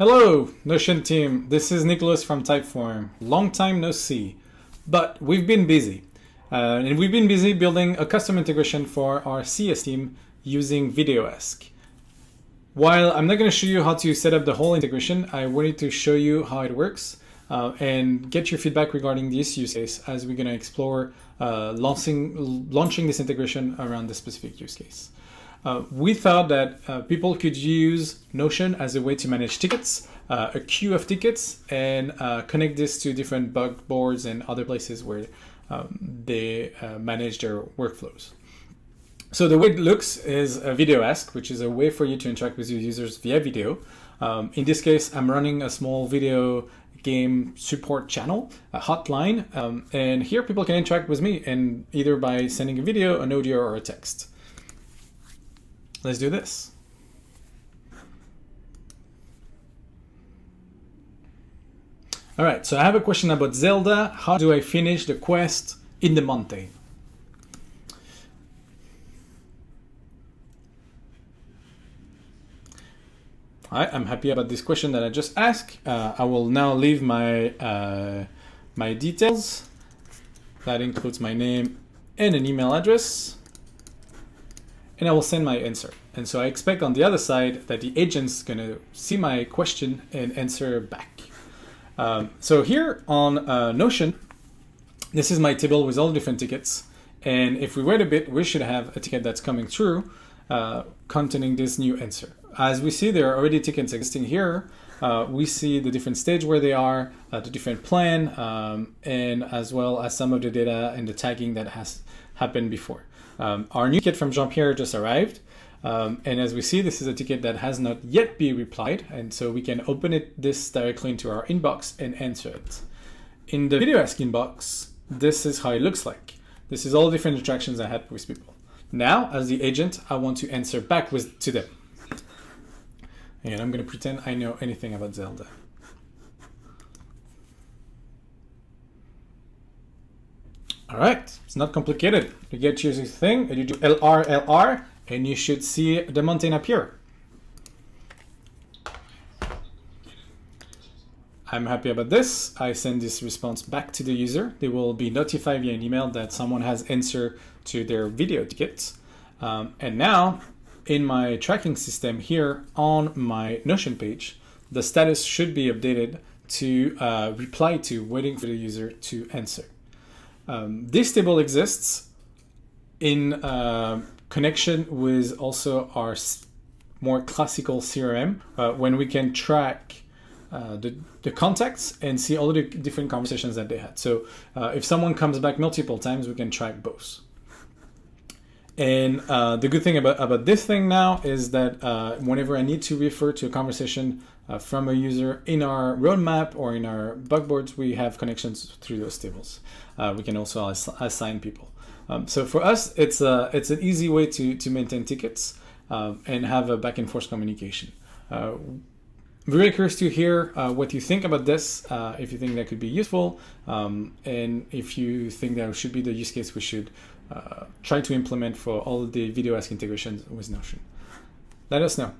Hello, Notion team. This is Nicholas from Typeform. Long time no see, but we've been busy. And we've been busy building a custom integration for our CS team using VideoAsk. While I'm not going to show you how to set up the whole integration, I wanted to show you how it works and get your feedback regarding this use case as we're going to explore launching this integration around this specific use case. We thought that people could use Notion as a way to manage tickets, a queue of tickets, and connect this to different bug boards and other places where they manage their workflows. So the way it looks is a VideoAsk, which is a way for you to interact with your users via video. In this case, I'm running a small video game support channel, a hotline, and here people can interact with me and either by sending a video, an audio, or a text. Let's do this. All right, so I have a question about Zelda. How do I finish the quest in the mountain? All right, I'm happy about this question that I just asked. I will now leave my, my details. That includes my name and an email address. And I will send my answer. And so I expect on the other side that the agent's gonna see my question and answer back. So here on Notion, this is my table with all the different tickets. And if we wait a bit, we should have a ticket that's coming through containing this new answer. As we see, there are already tickets existing here. We see the different stage where they are, the different plan, and as well as some of the data and the tagging that has happened before. Our new ticket from Jean-Pierre just arrived. And as we see, this is a ticket that has not yet been replied. And so we can open this directly into our inbox and answer it. In the VideoAsk inbox, this is how it looks like. This is all the different interactions I had with people. Now, as the agent, I want to answer back to them. And I'm going to pretend I know anything about Zelda. All right, it's not complicated. You get your thing, and you do LR, and you should see the mountain appear. I'm happy about this. I send this response back to the user. They will be notified via an email that someone has answered to their video tickets. And now, in my tracking system here on my Notion page, the status should be updated to reply to, waiting for the user to answer. This table exists in connection with also our more classical CRM, when we can track the contacts and see all the different conversations that they had. So if someone comes back multiple times, we can track both. And the good thing about this thing now is that whenever I need to refer to a conversation from a user in our roadmap or in our bug boards, we have connections through those tables. We can also assign people. So for us, it's an easy way to maintain tickets and have a back and forth communication. Very curious to hear what you think about this, if you think that could be useful, and if you think that should be the use case we should try to implement for all the VideoAsk integrations with Notion. Let us know.